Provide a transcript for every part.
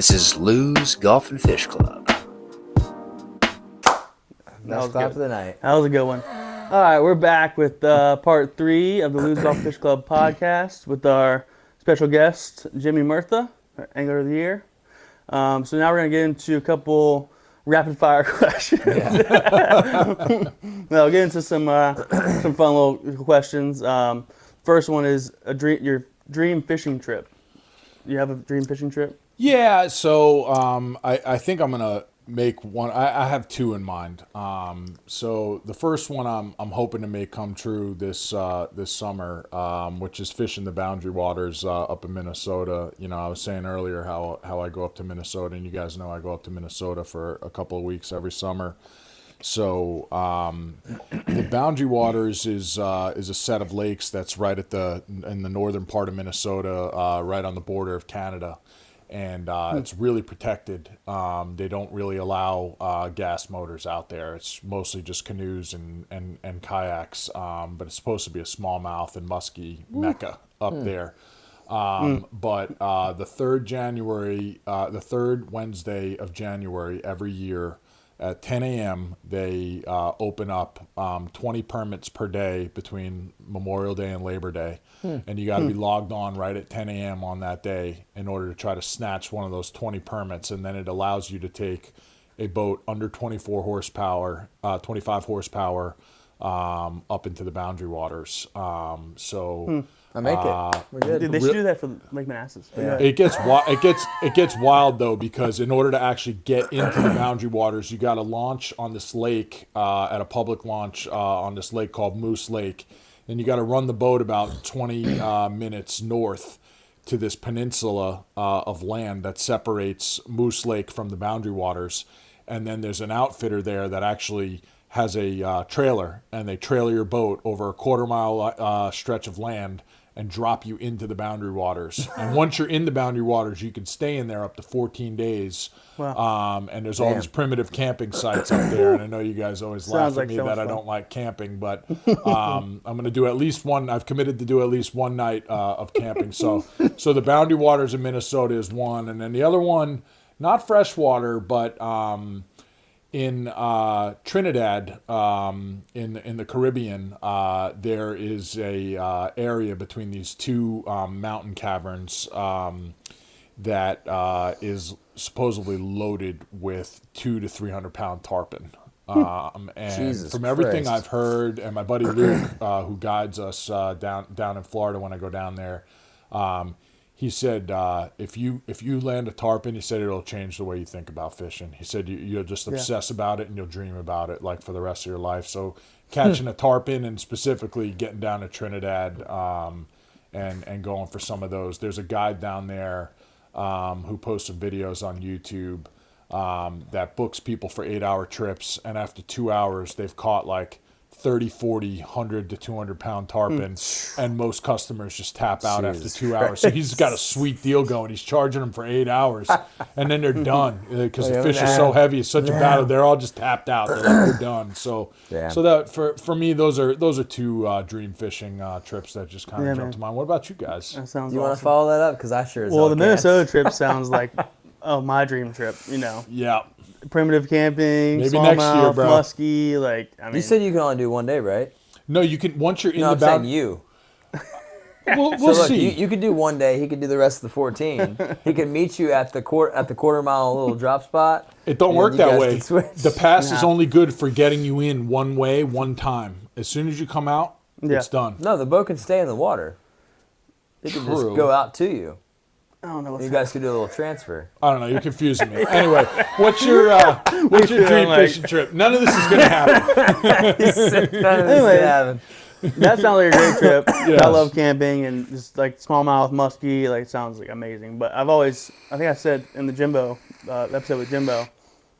This is Lou's Golf and Fish Club. Best clap of the night. That was a good one. All right, we're back with part 3 of the Lou's Golf and Fish Club podcast with our special guest, Jimmy Murtha, our Angler of the Year. So now we're going to get into a couple rapid-fire questions. Yeah. We'll get into some fun little questions. First one is your dream fishing trip. You have a dream fishing trip? Yeah, so I think I'm gonna make one. I have two in mind. So the first one I'm hoping to make come true this summer, which is fishing the boundary waters up in Minnesota. You know, I was saying earlier how I go up to Minnesota, and you guys know I go up to Minnesota for a couple of weeks every summer. So the boundary waters is a set of lakes that's right in the northern part of Minnesota, right on the border of Canada. And it's really protected. They don't really allow gas motors out there. It's mostly just canoes and kayaks, but it's supposed to be a smallmouth and muskie mecca up there. But the third Wednesday of January every year at 10 a.m., they open up 20 permits per day between Memorial Day and Labor Day. And you got to be logged on right at 10 a.m. on that day in order to try to snatch one of those 20 permits. And then it allows you to take a boat under 24 horsepower, 25 horsepower, up into the boundary waters. I make it. We're good. Dude, they should do that for Lake Manassas. Yeah. It gets wild though, because in order to actually get into the boundary waters, you got to launch on this lake at a public launch on this lake called Moose Lake. Then you got to run the boat about 20 minutes north to this peninsula of land that separates Moose Lake from the boundary waters. And then there's an outfitter there that actually has a trailer, and they trailer your boat over a quarter-mile stretch of land and drop you into the boundary waters. And once you're in the boundary waters, you can stay in there up to 14 days. Wow. And there's all these primitive camping sites up there. And I know you guys always laugh at me so that I fun. don't like camping, but I'm going to do at least one. I've committed to do at least one night of camping. So the boundary waters in Minnesota is one. And then the other one, not freshwater, but in Trinidad, in the Caribbean, there is a area between these two mountain caverns that is supposedly loaded with 200 to 300 pound tarpon. And Jesus from everything Christ. I've heard, and my buddy Luke, who guides us down in Florida when I go down there, he said, if you land a tarpon, he said it'll change the way you think about fishing. He said you'll just obsess about it and you'll dream about it like for the rest of your life. So catching a tarpon and specifically getting down to Trinidad and going for some of those. There's a guide down there who posts some videos on YouTube that books people for 8-hour trips. And after 2 hours, they've caught like 30, 40, 100 to 200 pound tarpon, and most customers just tap out after 2 hours. So he's got a sweet deal going. He's charging them for 8 hours, and then they're done because the fish is so heavy. It's such a battle. They're all just tapped out. They're done. So that for me, those are two dream fishing trips that just kind of jumped to mind. What about you guys? That sounds You awesome. want to follow that up? Because I sure as Well, hell the can. Minnesota trip sounds like, my dream trip, you know. Yeah. Primitive camping, Maybe next year, smallmouth, bro. muskie, like, I mean. You said you can only do one day, right? No, you can once you're in No, the I'm saying boundary. you. We'll So look, see. you could do one day. He could do the rest of the 14. He could meet you at the quarter mile little drop spot. It don't and work you that guys way. can switch. The pass is only good for getting you in one way, one time. As soon as you come out, it's done. No, the boat can stay in the water. It can just True. go out to you. I don't know what's You guys could do a little transfer. I don't know. You're confusing me. Anyway, what's your dream like- fishing trip? None of this is going to happen. Anyway. That sounds like a great trip. Yes. I love camping and just like smallmouth, muskie. Like, it sounds like amazing. But I think I said in the Jimbo episode with Jimbo,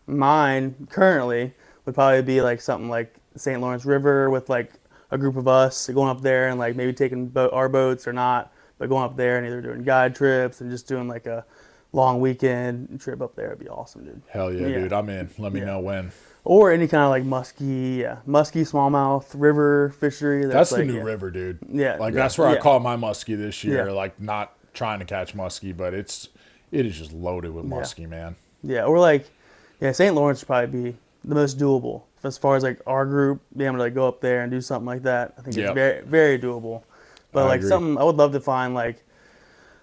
mine currently would probably be like something like St. Lawrence River with like a group of us going up there and like maybe taking our boats or not, but going up there and either doing guide trips and just doing like a long weekend trip up there would be awesome, dude. Hell yeah, dude. I'm in. Let me know when. Or any kind of like muskie, smallmouth, river fishery. That's like, the new river, dude. Yeah. Like, that's where I Yeah. caught my muskie this year. Yeah. Like, not trying to catch muskie, but it's it is just loaded with muskie, man. Yeah, or St. Lawrence would probably be the most doable as far as like our group being able to like go up there and do something like that. I think it's very, very doable. But like something I would love to find like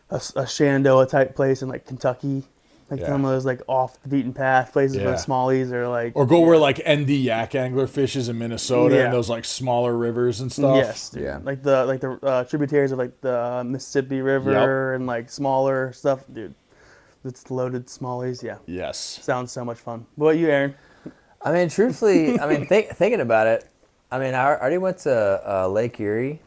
a Shenandoah type place in like Kentucky, like some of those like off the beaten path places where the smallies are like, or go where like ND yak angler fishes in Minnesota and those like smaller rivers and stuff. Yes, dude. Like the tributaries of like the Mississippi River and like smaller stuff, dude. It's loaded smallies, Yes. Sounds so much fun. What about you, Aaron? I mean, truthfully, thinking about it, I mean, I already went to Lake Erie,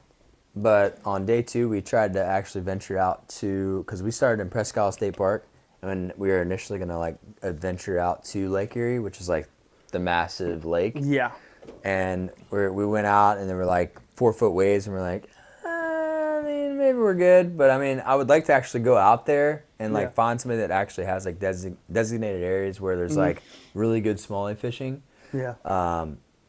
but on day 2 we tried to actually venture out to, because we started in Presque Isle State Park, and we were initially gonna like adventure out to Lake Erie, which is like the massive lake. Yeah. And we went out, and there were like 4-foot waves, and we're like, I mean, maybe we're good, but I mean, I would like to actually go out there and like find somebody that actually has like designated areas where there's like really good smallie fishing. Yeah.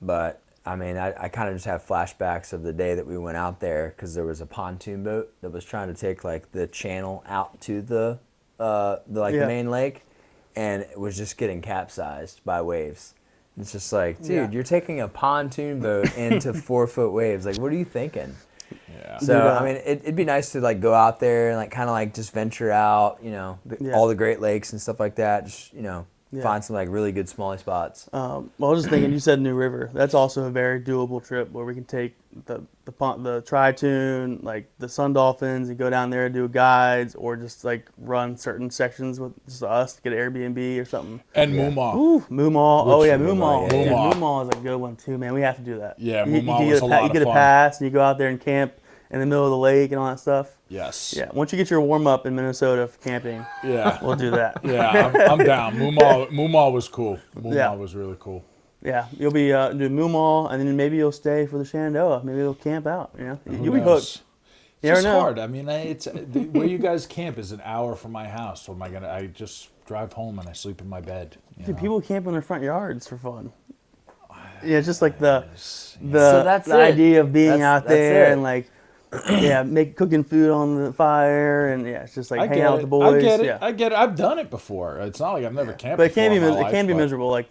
But I mean, I kind of just have flashbacks of the day that we went out there, because there was a pontoon boat that was trying to take like the channel out to the main lake, and it was just getting capsized by waves. It's just like, dude, you're taking a pontoon boat into 4-foot waves. Like, what are you thinking? Yeah. So I mean, it'd be nice to like go out there and like kind of like just venture out, you know, all the Great Lakes and stuff like that. Just, you know, find some like really good smallie spots. Well, I was just thinking, you said New River. That's also a very doable trip where we can take the Tri-Tune, like the Sun Dolphins, and go down there and do guides, or just like run certain sections with just us, get an Airbnb or something. And Moomaw. Ooh, Moomaw. Oh yeah, Moomaw. yeah. Moomaw is a good one too, man. We have to do that. Yeah, you Moomaw was a lot of fun. You get a pass and you go out there and camp in the middle of the lake and all that stuff. Yes. Yeah. Once you get your warm up in Minnesota for camping, we'll do that. Yeah, I'm down. Moomaw was cool. Moomaw was really cool. Yeah, you'll be doing Moomaw, and then maybe you'll stay for the Shenandoah. Maybe you'll camp out. You know, you'll be hooked. It's hard. I mean, it's where you guys camp is an hour from my house. So I just drive home and I sleep in my bed. Dude, people camp in their front yards for fun. Yeah, it's just like the idea of being out there and like cooking food on the fire, and it's just like hanging out with the boys. I get it. I've done it before. It's not like I've never camped. But it can be but miserable. Like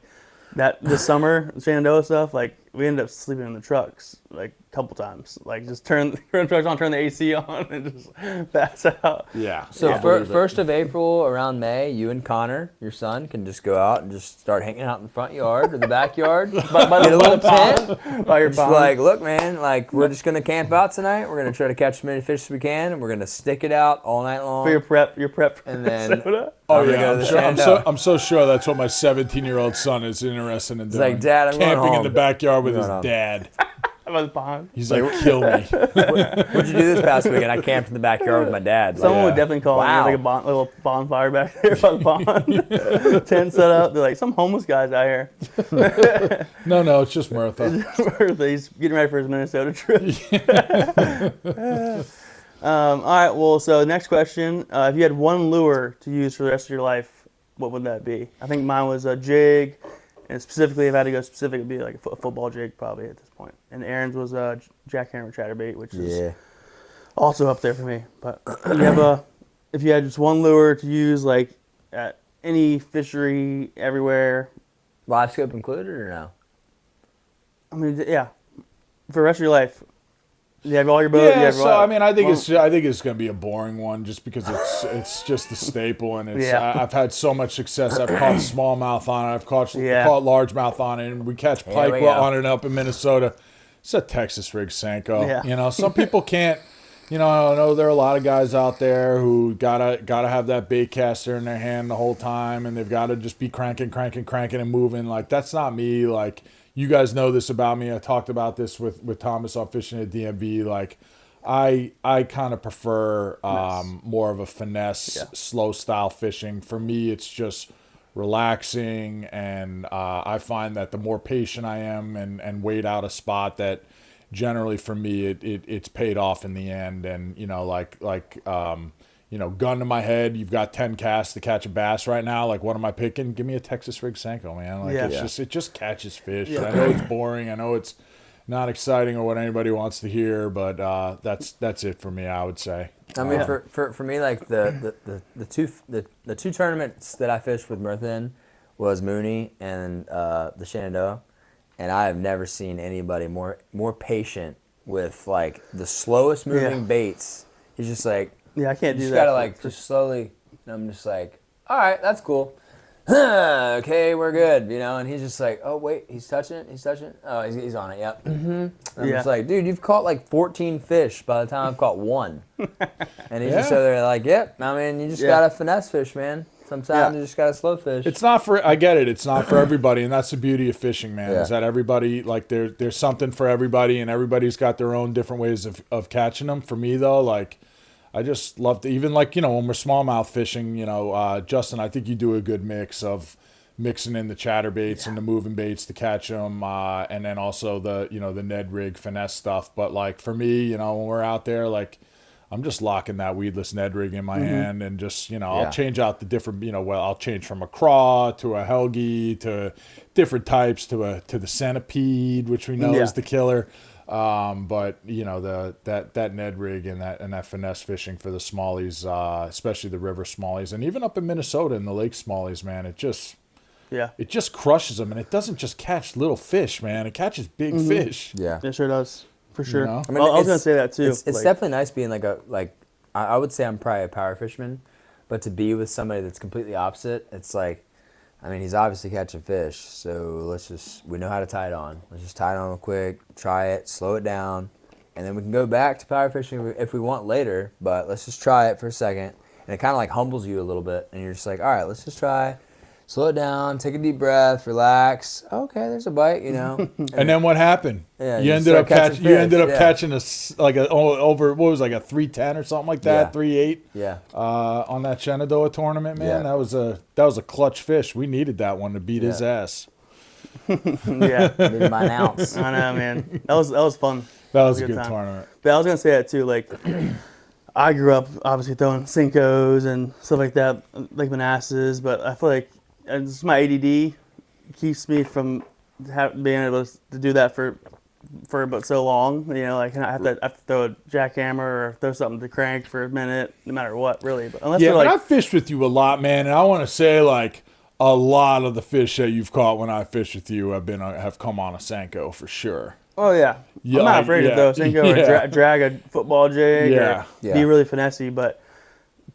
that this summer, Shenandoah stuff. Like we ended up sleeping in the trucks like a couple times. Like just turn the trucks on, turn the AC on, and just pass out. Yeah. So 1st of April, around May, you and Connor, your son, can just go out and just start hanging out in the front yard or the backyard. Get a little tent. By your just pond. like, look, man, like we're just gonna camp out tonight. We're gonna try to catch as many fish as we can, and we're gonna stick it out all night long. For your prep, and then. Oh yeah, I'm so sure that's what my 17-year-old son is interested in doing. It's like, Dad, I'm camping going home. in the backyard with his dad. By the pond. He's like, kill me. What'd you do this past weekend? I camped in the backyard with my dad. Someone would definitely call me like a little bonfire back there by the pond. Tent set up. They're like, some homeless guys out here. No, it's just Murtha. Murtha, he's getting ready for his Minnesota trip. All right, well, so next question. If you had one lure to use for the rest of your life, what would that be? I think mine was a jig, and specifically, if I had to go specific, it'd be like a football jig probably at this point. And Aaron's was a jackhammer chatterbait, which is also up there for me. But if you had just one lure to use like at any fishery everywhere. Live scope included or no? I mean, yeah, for the rest of your life. You have all your boat. Yeah, I mean, I think it's going to be a boring one, just because it's just the staple, and I've had so much success. I've caught smallmouth on it. I've caught largemouth on it, and we catch pike on it up in Minnesota. It's a Texas rig Senko. Yeah. You know, some people can't. You know, I know there are a lot of guys out there who gotta have that bait caster in their hand the whole time, and they've got to just be cranking and moving. Like, that's not me. Like, you guys know this about me. I talked about this with Thomas on fishing at DMV. Like, I kind of prefer more of a finesse, slow style fishing. For me, it's just relaxing, and I find that the more patient I am and wait out a spot, that generally for me it's paid off in the end. And you know, you know, gun to my head, you've got 10 casts to catch a bass right now. Like, what am I picking? Give me a Texas rig Senko, man. Like, it just catches fish. Yeah. I know it's boring. I know it's not exciting or what anybody wants to hear, but that's it for me, I would say. I mean, for me, like the two tournaments that I fished with Murtha in was Mooney and the Shenandoah, and I have never seen anybody more patient with like the slowest moving baits. He's just like, I can't do you that. Gotta like just slowly. And I'm just like, all right, that's cool. Okay, we're good, And he's just like, oh wait, he's touching it. Oh, he's on it. Yep. Mm-hmm. I'm just like, dude, you've caught like 14 fish by the time I've caught one. And he's just over there like, yep. I mean, you just gotta finesse fish, man. Sometimes you just gotta slow fish. It's not for. I get it. It's not for everybody, and that's the beauty of fishing, man. Is that everybody like there's something for everybody, and everybody's got their own different ways of catching them. For me though, like. I just love to, even like, when we're smallmouth fishing, Justin, I think you do a good mix of mixing in the chatterbaits and the moving baits to catch them. And then also the Ned rig finesse stuff. But like for me, when we're out there, like I'm just locking that weedless Ned rig in my hand and just, I'll change out the different, I'll change from a craw to a helgi to different types to the centipede, which we know is the killer. But that Ned rig and that finesse fishing for the smallies, especially the river smallies, and even up in Minnesota in the lake smallies, man, it just crushes them, and it doesn't just catch little fish, man. It catches big fish. Yeah, it sure does, for sure. I mean, I was gonna say that too. It's definitely nice being I would say I'm probably a power fisherman, but to be with somebody that's completely opposite, it's like. I mean, he's obviously catching fish, so we know how to tie it on. Let's just tie it on real quick, try it, slow it down, and then we can go back to power fishing if we want later, but let's just try it for a second. And it kind of like humbles you a little bit, and you're just like, all right, let's just try, slow it down, take a deep breath, relax. Okay, there's a bite, And then what happened? Yeah, you ended up catching. You ended up catching over what was like a 310 or something like that, 3.8. Yeah. On that Shenandoah tournament, man, that was a clutch fish. We needed that one to beat his ass. Needed my ounce. I know, man. That was fun. That was a good tournament. But I was gonna say that too, like. I grew up obviously throwing Cincos and stuff like that, like Manassas, but I feel like just my ADD keeps me from being able to do that for about so long. Like I have to throw a jackhammer or throw something to crank for a minute, no matter what, really. But unless but I've fished with you a lot, man, and I want to say like a lot of the fish that you've caught when I fished with you have come on a Senko for sure. Oh yeah, I'm not afraid to throw a Senko or drag a football jig or be really finessey, but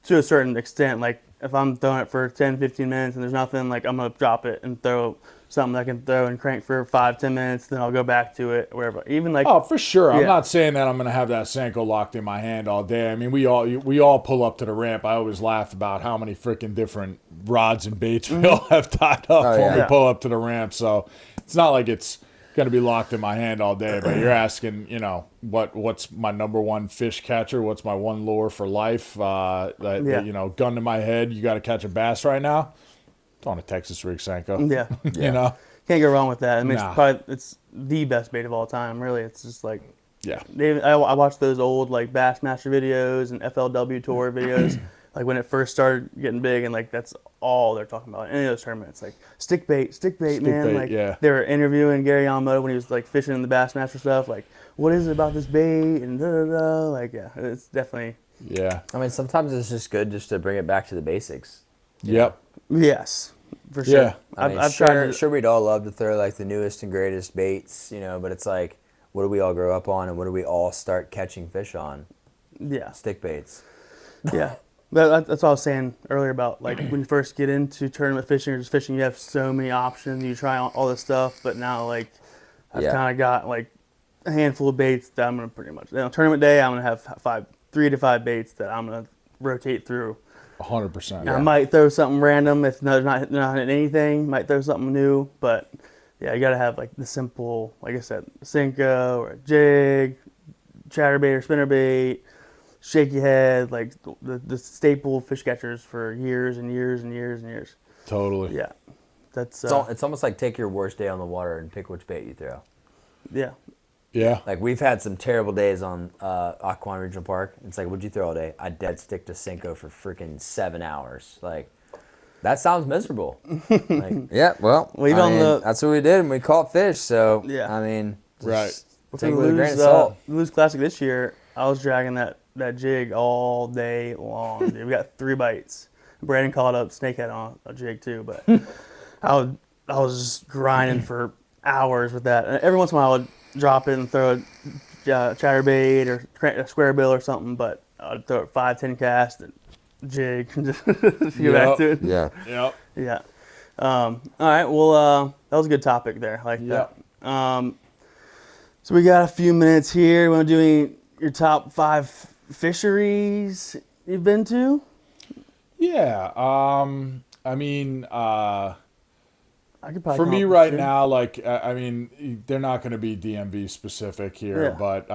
to a certain extent, like if I'm throwing it for 10, 15 minutes and there's nothing, like I'm gonna drop it and throw something I can throw and crank for 5, 10 minutes, then I'll go back to it, wherever. Even like for sure. I'm not saying that I'm gonna have that Senko locked in my hand all day. I mean, we all pull up to the ramp. I always laugh about how many freaking different rods and baits we all have tied up when we pull up to the ramp. So it's not like it's gonna be locked in my hand all day. But you're asking, what's my number one fish catcher? What's my one lure for life? Gun to my head. You got to catch a bass right now. It's on a Texas rig Senko. Yeah. Can't go wrong with that. I mean, it's the best bait of all time. Really, it's just like I watched those old like Bassmaster videos and FLW Tour videos. Like when it first started getting big, and like that's all they're talking about in any of those tournaments. Like stick bait, man. Like they were interviewing Gary Yamamoto when he was like fishing in the Bassmaster stuff. Like, what is it about this bait? And like, it's definitely. Yeah. I mean, sometimes it's just good just to bring it back to the basics. Yep. Yes, for sure. Yeah. I've tried. Sure, we'd all love to throw like the newest and greatest baits, but it's like, what do we all grow up on, and what do we all start catching fish on? Yeah. Stick baits. Yeah. That's what I was saying earlier about like when you first get into tournament fishing or just fishing, you have so many options. You try all this stuff, but now like I've kind of got like a handful of baits that I'm gonna pretty much. Tournament day, I'm gonna have 3 to 5 baits that I'm gonna rotate through. 100%. I might throw something random if not hitting anything. Might throw something new, but you gotta have like the simple, like I said, Senko or a jig, chatterbait or spinnerbait. Shaky head, like the staple fish catchers for years and years and years and years. Totally. Yeah, that's. It's almost like take your worst day on the water and pick which bait you throw. Yeah. Yeah. Like we've had some terrible days on Aquan Regional Park. It's like, what'd you throw all day? I dead stick to Senko for freaking 7 hours. Like, that sounds miserable. Like, that's what we did, and we caught fish. So I mean, right. For Take it the with a grain of salt. Lose Classic this year, I was dragging that jig all day long. Dude. We got 3 bites. Brandon caught up snakehead on a jig too, but I was just grinding for hours with that. And every once in a while, I would drop it and throw a chatterbait or a square bill or something, but I'd throw it 5-10 cast and jig and just get back to it. Yeah. Yep. Yeah. All right. Well, that was a good topic there. I like Yep. that. So we got a few minutes here. You want to do your top 5 fisheries you've been to? Yeah. I mean, I could probably for come me up with right 2. now, like, I mean, they're not going to be DMV specific here, Yeah. but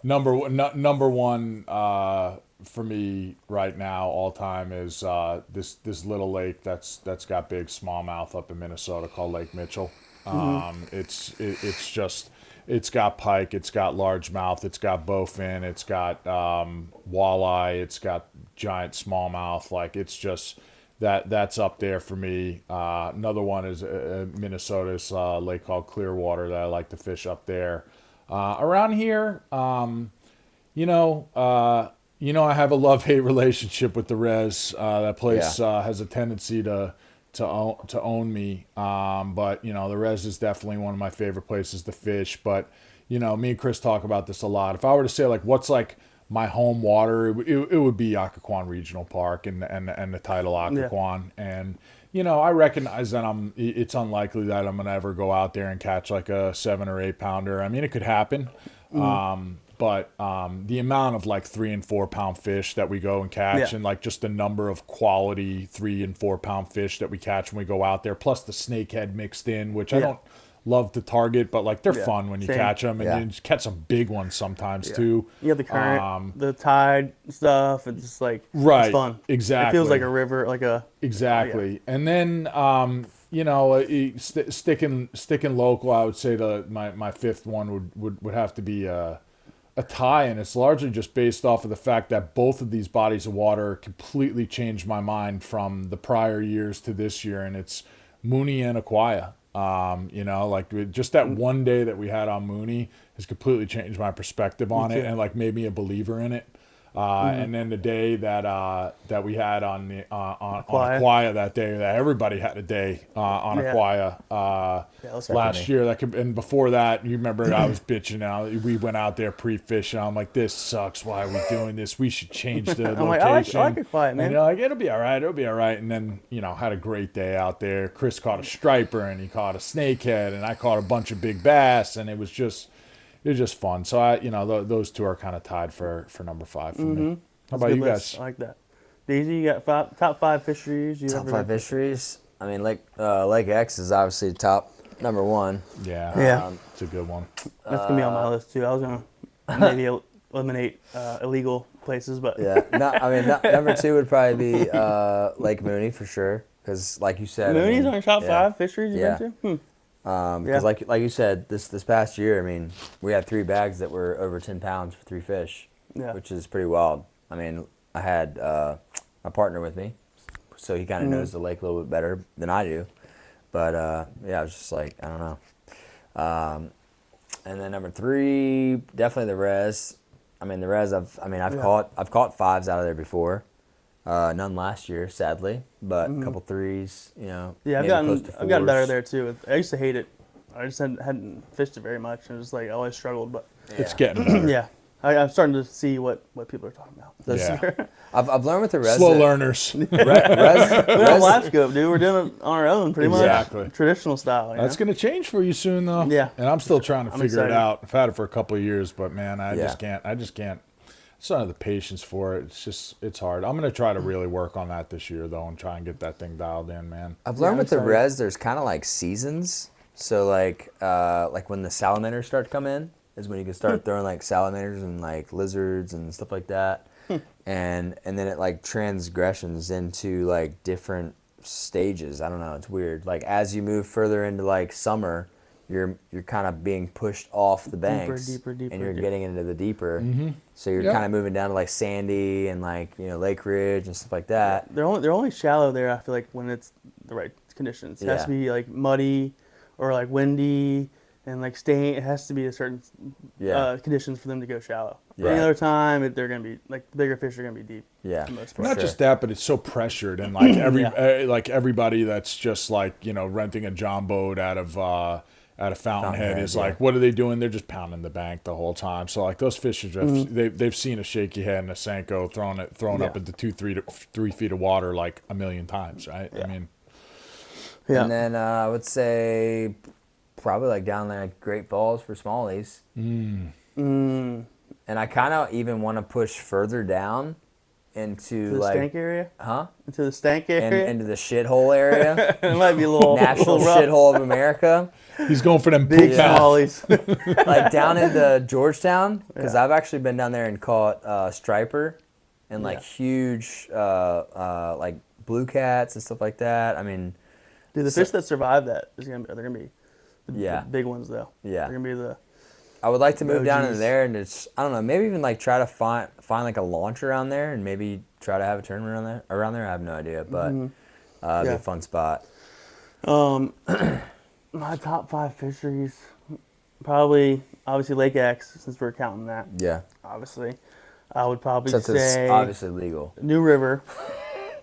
number one for me right now, all time, is this little lake that's got big smallmouth up in Minnesota called Lake Mitchell. It's got pike, it's got largemouth, it's got bowfin, it's got walleye, it's got giant smallmouth. Like, it's just that's up there for me. Another one is Minnesota's lake called Clearwater that I like to fish up there. Around here, I have a love-hate relationship with the res. That place has a tendency to own me. But the res is definitely one of my favorite places to fish. But me and Chris talk about this a lot. If I were to say like what's like my home water, it would be Occoquan Regional Park and the tidal Occoquan. And I recognize that it's unlikely that I'm gonna ever go out there and catch like a 7 or 8 pounder. I mean, it could happen. But the amount of like 3 and 4 pound fish that we go and catch, and like just the number of quality 3 and 4 pound fish that we catch when we go out there, plus the snakehead mixed in, which I don't love to target, but like they're fun when you catch them, and you just catch some big ones sometimes too. You have the current, the tide stuff, and just like right, it's fun. Exactly, it feels like a river, like a And then sticking local, I would say my 5th one would have to be a tie, and it's largely just based off of the fact that both of these bodies of water completely changed my mind from the prior years to this year, and it's Mooney and Aquia. Like just that one day that we had on Mooney has completely changed my perspective on it and like made me a believer in it. And then the day that we had on Aquia that day, that everybody had a day on Aquia last year. And before that, you remember I was bitching out. We went out there pre-fishing. I'm like, this sucks. Why are we doing this? We should change the location. Like, I like Aquia, man. And you're like, it'll be all right. And then had a great day out there. Chris caught a striper and he caught a snakehead, and I caught a bunch of big bass, and it was just fun. So those 2 are kind of tied for number 5 for me. How about you guys? I like that. Daisy, you got top 5 fisheries? Top 5 fisheries? I mean, Lake X is obviously top number 1. Yeah. It's a good one. That's going to be on my list too. I was going to maybe eliminate illegal places, but number 2 would probably be Lake Mooney for sure. Because like you said, Mooney's on your top 5 fisheries you've been to? Because like you said, this past year, I mean, we had 3 bags that were over 10 pounds for 3 fish, which is pretty wild. I mean, I had my partner with me, so he kind of knows the lake a little bit better than I do. But I was just like, I don't know. And then number 3, definitely the res. I mean, the res. I've caught 5s out of there before. None last year, sadly, but a couple 3s, I've gotten better there too. I used to hate it. I just hadn't fished it very much, and just like I always struggled. But it's getting better. I'm starting to see what people are talking about. I've learned with the res. Slow learners. We don't have live scope, dude. We're doing it on our own, pretty much. Traditional style. That's going to change for you soon, though. Yeah. And I'm still trying to figure it out. I've had it for a couple of years, but man, I just can't. I just don't have the patience for it. It's hard. I'm going to try to really work on that this year, though, and try and get that thing dialed in, man. I've learned with the res, there's kind of like seasons. So like when the salamanders start to come in is when you can start throwing like salamanders and like lizards and stuff like that. And then it like transgressions into like different stages. I don't know. It's weird. Like as you move further into like summer, you're kind of being pushed off the banks, deeper, and you're getting into the deeper. So you're kind of moving down to like Sandy and like Lake Ridge and stuff like that. They're only shallow there. I feel like when it's the right conditions. It has to be like muddy or like windy and like staying. It has to be a certain conditions for them to go shallow. Yeah. Any other time, they're gonna be like the bigger fish are gonna be deep. Yeah. for the most part. Not just that, but it's so pressured, and like like everybody that's just like renting a John boat out of Fountainhead is like, what are they doing? They're just pounding the bank the whole time. So like those fish are just they've seen a shaky head and a Senko thrown up into 3 feet of water like a million times, right? Yeah. I mean, Yeah. And then I would say probably like down there at Great Falls for smallies. And I kind of even want to push further down into To the like stank area? Huh? Into the stank area? Into the shithole area. It might be a little National little rough. shithole of America. he's going for them Big poop mouth. smallies. Like down into Georgetown, because I've actually been down there and caught striper and like huge like blue cats and stuff like that. I mean, Dude, the fish that survive that they're gonna be the big ones though. Yeah. They're gonna be the I would like to move down into OGs. there and just, I don't know, maybe even like try to find like a launch around there and maybe try to have a tournament around there. I have no idea, but it'd be a fun spot. my top 5 fisheries, probably obviously Lake X, since we're counting that. Yeah. Obviously, I would probably Since it's say obviously legal. New River,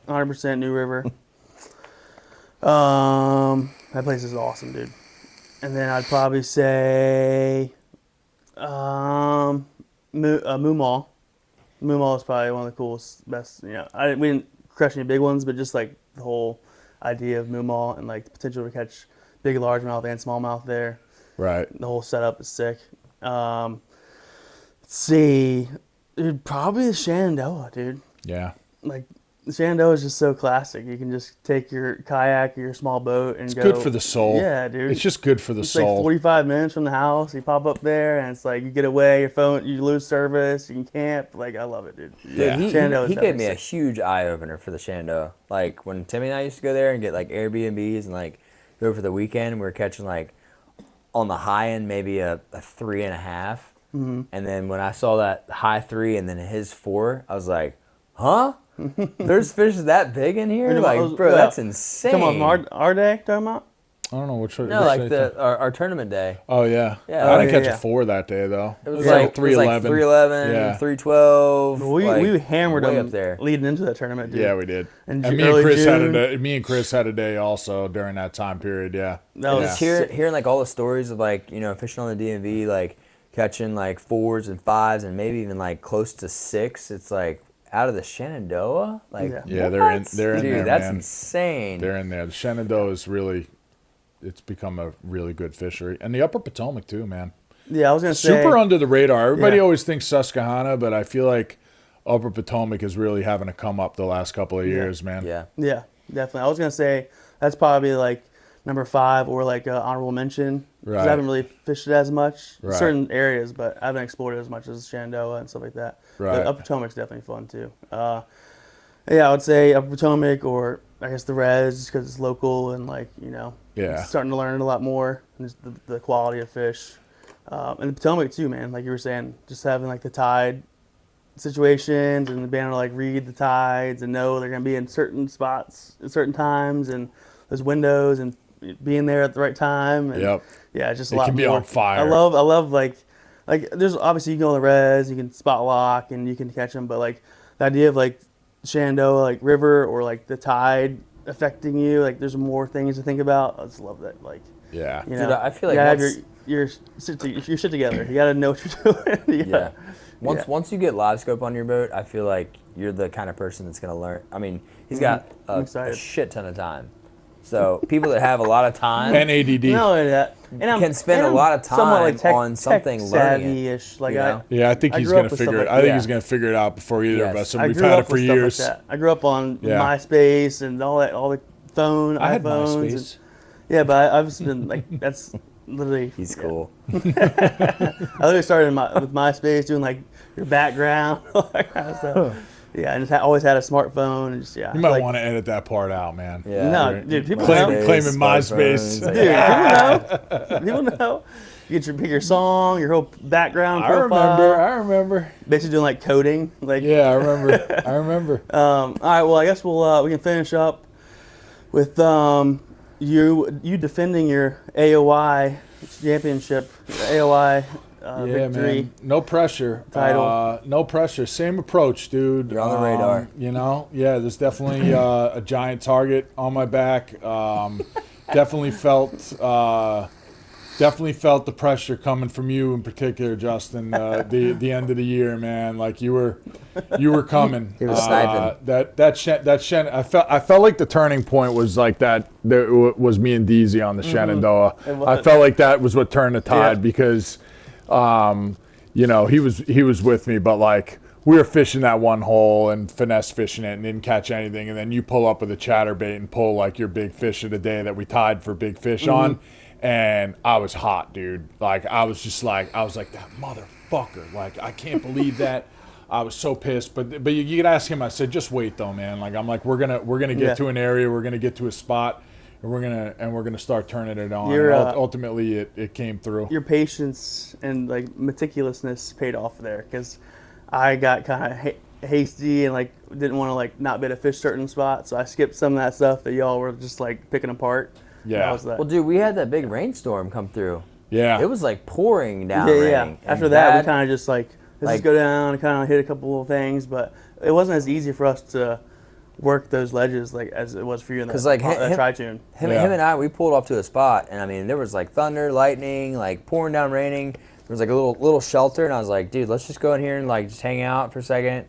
100% New River. That place is awesome, dude. And then I'd probably say Moo Mall. Moo Mall is probably one of the coolest, best. We didn't crush any big ones, but just like the whole idea of Moo Mall and like the potential to catch big largemouth and smallmouth there. Right. The whole setup is sick. Let's see, dude, probably the Shenandoah, dude. Yeah. Like the Shenandoah is just so classic. You can just take your kayak or your small boat and go. Good for the soul. Yeah, dude. It's just good for the It's soul. like 45 minutes from the house. You pop up there, and it's like you get away. Your phone, you lose service. You can camp. Like I love it, dude. Yeah. Dude, Shenandoah is he gave me a definitely sick. huge eye opener for the Shenandoah. Like when Timmy and I used to go there and get like Airbnbs and like go for the weekend, we were catching like on the high end maybe a 3.5, and then when I saw that high 3 and then his 4, I was like, huh? There's fish that big in here? Talking Like, about- bro, yeah. that's insane. Come on, our day. Talking about. I don't know which one. No, like our tournament day. Oh yeah. Yeah. I didn't Yeah, catch yeah. a 4 that day though. It was Yeah. like 311. 311, Yeah. 312. We hammered way them up there. leading into that tournament, dude. Yeah, we did. And And early June. me and Chris had a day also during that time period. Yeah. That was Just hearing like all the stories of like, fishing on the DMV, like catching like 4s and 5s and maybe even like close to 6. It's like out of the Shenandoah? Like, Yeah, they're in what? there, Dude, that's man. insane. They're in there. The Shenandoah is really, it's become a really good fishery, and the Upper Potomac too, man. Yeah, I was gonna say Super under the radar. Everybody Yeah. always thinks Susquehanna, but I feel like Upper Potomac is really having to come up the last couple of years, man. Yeah. Yeah, definitely. I was gonna say that's probably like number 5 or like honorable mention. 'Cause Right. I haven't really fished it as much in Right. certain areas, but I haven't explored it as much as Shenandoah and stuff like that. Right. But Upper Potomac's definitely fun too. Yeah, I would say Upper Potomac or I guess the Res because it's local and like Yeah. starting to learn a lot more and just the quality of fish. And the Potomac too, man. Like you were saying, just having like the tide situations and being able to like read the tides and know they're gonna be in certain spots at certain times and those windows and being there at the right time. And Yep. yeah, it's just a It lot can be more. on fire. I love like there's obviously you can go on the res, you can spot lock and you can catch them, but like the idea of like Shenandoah like river or like the tide affecting you, like there's more things to think about. I just love that. Like Yeah. you Dude, know, I feel like you gotta have once- your shit together. You gotta know what you're doing. You Yeah. gotta- Once you get live scope on your boat, I feel like you're the kind of person that's gonna learn. I mean, he's got I'm a excited. shit ton of time. So people that have a lot of time And ADD. Not only that, and I'm can spend and a I'm lot of somewhat, like, time on something learning it, savvy-ish. Like you know? Yeah, I think I he's grew gonna up with figure stuff it. like I think that. he's gonna figure it out before either of Yes. us. And I we've grew had up it for with stuff years. like that. I grew up on Yeah. MySpace and all the phone, I had iPhones. and- MySpace. yeah, but I've just been like that's literally. He's yeah. cool. I literally started with MySpace doing like your background, all that kind of stuff. Yeah, and just always had a smartphone and just You might like, want to edit that part out, man. Yeah. No, dude, people Claiming know. MySpace. smartphones, Dude, people know. You get pick your song, your whole background I profile. remember. Basically doing like coding, like Yeah, I remember. All right, well, I guess we can finish up with you defending your AOY championship, AOY victory. Man. No pressure. Title. No pressure. Same approach, dude. You're on the radar. You know, there's definitely a giant target on my back. Definitely felt the pressure coming from you in particular, Justin. The end of the year, man. Like you were coming. He was sniping. I felt like the turning point was like that. There was me and DZ on the Shenandoah. I felt like that was what turned the tide because, you know, he was with me, but like we were fishing that one hole and finesse fishing it and didn't catch anything, and then you pull up with a chatterbait and pull like your big fish of the day that we tied for big fish on. And I was hot, dude. Like I was like that motherfucker. Like I can't believe that. I was so pissed. But you could ask him. I said, just wait though, man. Like I'm like we're gonna get to an area. We're gonna get to a spot, and we're gonna start turning it on. Ultimately, it came through. Your patience and like meticulousness paid off there because I got kind of hasty and like didn't want to like not bait a fish certain spot, so I skipped some of that stuff that y'all were just like picking apart. Yeah. Well, dude, we had that big rainstorm come through. Yeah. It was like pouring down Yeah. raining. After that, we kind of just like let's just go down and kind of hit a couple little things, but it wasn't as easy for us to work those ledges like as it was for you in that tri-tune. Him and I, we pulled off to a spot, and I mean, there was like thunder, lightning, like pouring down raining. There was like a little shelter, and I was like, dude, let's just go in here and like just hang out for a second,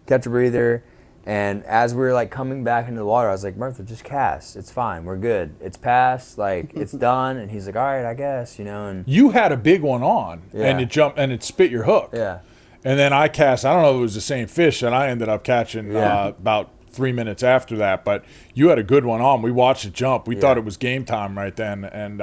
catch a breather. And as we were like coming back into the water, I was like, Murtha, just cast. It's fine. We're good. It's past. Like it's done. And he's like, all right, I guess, you know. And you had a big one on, and it jumped and it spit your hook. Yeah. And then I cast. I don't know if it was the same fish that I ended up catching about 3 minutes after that. But you had a good one on. We watched it jump. We thought it was game time right then, and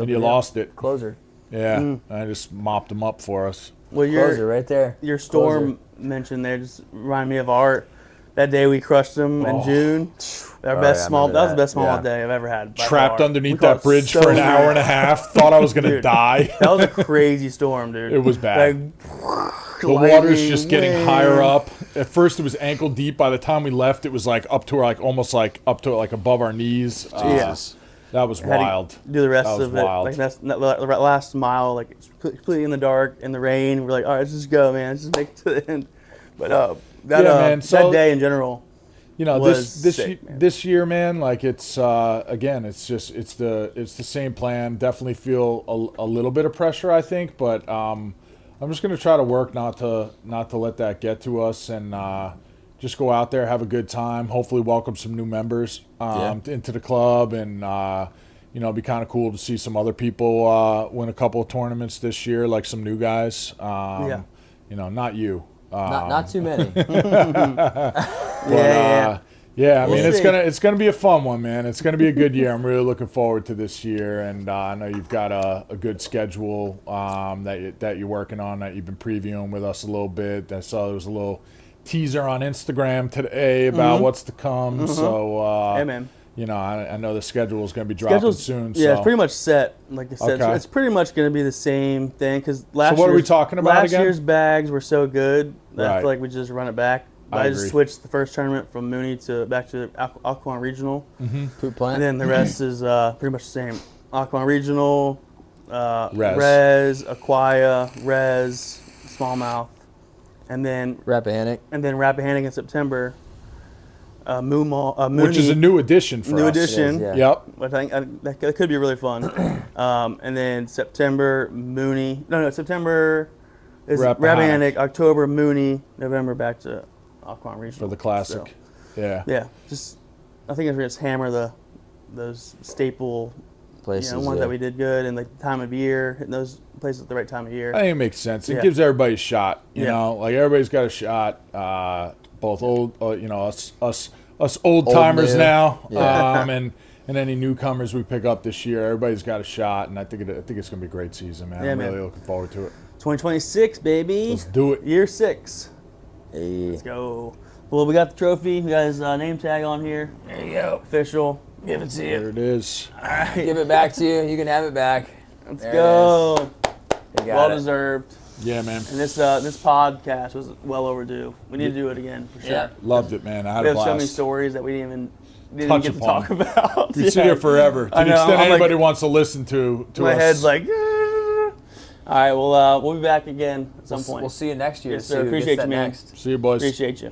you lost it. Closer. Yeah. I just mopped him up for us. Well, Closer right there. Your storm mentioned there just reminded me of Art. That day we crushed them in June. That was the best smallmouth day I've ever had. Trapped underneath that bridge for an hour and a half. Thought I was going to die. That was a crazy storm, dude. It was bad. The water's just getting higher up. At first it was ankle deep. By the time we left, it was like up to almost like up to like above our knees. Jesus. That was wild. Do the rest of it. Wild. Like that's the last mile, like it's completely in the dark, in the rain. We're like, all right, let's just go, man. Let's just make it to the end. But that day in general, you know, this year, man, like it's again, it's the same plan. Definitely feel a little bit of pressure, I think, but I'm just gonna try to work not to let that get to us, and just go out there, have a good time. Hopefully, welcome some new members into the club, and you know, it'd be kind of cool to see some other people win a couple of tournaments this year, like some new guys. You know, not you. Not too many. Yeah, I mean, it's gonna be a fun one, man. It's gonna be a good year. I'm really looking forward to this year, and I know you've got a good schedule that you're working on, that you've been previewing with us a little bit. I saw there was a little teaser on Instagram today about what's to come. So, hey, man. You know, I know the schedule is going to be dropping soon. Yeah, it's pretty much set. Like I said, Okay. it's pretty much going to be the same thing. Because what are we talking about again? Last year's bags were so good that I Right. feel like we just run it back. I just agree. switched the first tournament from Mooney back to Aquan Regional. Poop plant. And then the rest is pretty much the same. Aquan Regional, Res. Res, Aquia, Res, Smallmouth, and then Rappahannock. Rappahannock in September. Mooney, which is a new addition for us. new addition. Yeah. Yep. But I think that could be really fun. And then September, Mooney. September is Rappahannock. October, Mooney. November, back to Aquan Regional. For the classic. So, Yeah. yeah. I think if we just hammer those staple Places. ones that we did good, and like the time of year, hitting those places at the right time of year. I think it makes sense. It Yeah. gives everybody a shot. You Yeah. know, like everybody's got a shot. Both old, you know, us old timers new. now, Yeah. and any newcomers we pick up this year. Everybody's got a shot, and I think it's gonna be a great season, man. Yeah, I'm man. really looking forward to it. 2026, baby. Let's do it. Year 6. Hey. Let's go. Well, we got the trophy. We got his name tag on here. There you go. Official. Give it to There you. it is. Give it back to you. You can have it back. Let's There go. You got Well it. deserved. Yeah, man. And this podcast was well overdue. We need to do it again for sure. Yeah. Loved it, man. I had We a have so many blast. stories that we didn't even didn't touch get to upon. talk about. We sit here forever. To I the know, extent I'm like- anybody wants to listen to My us. head's like. All right, well, we'll be back again at some point. We'll see you next year. Yes, to see sir. who gets Appreciate that you, man. next. See you, boys. Appreciate you.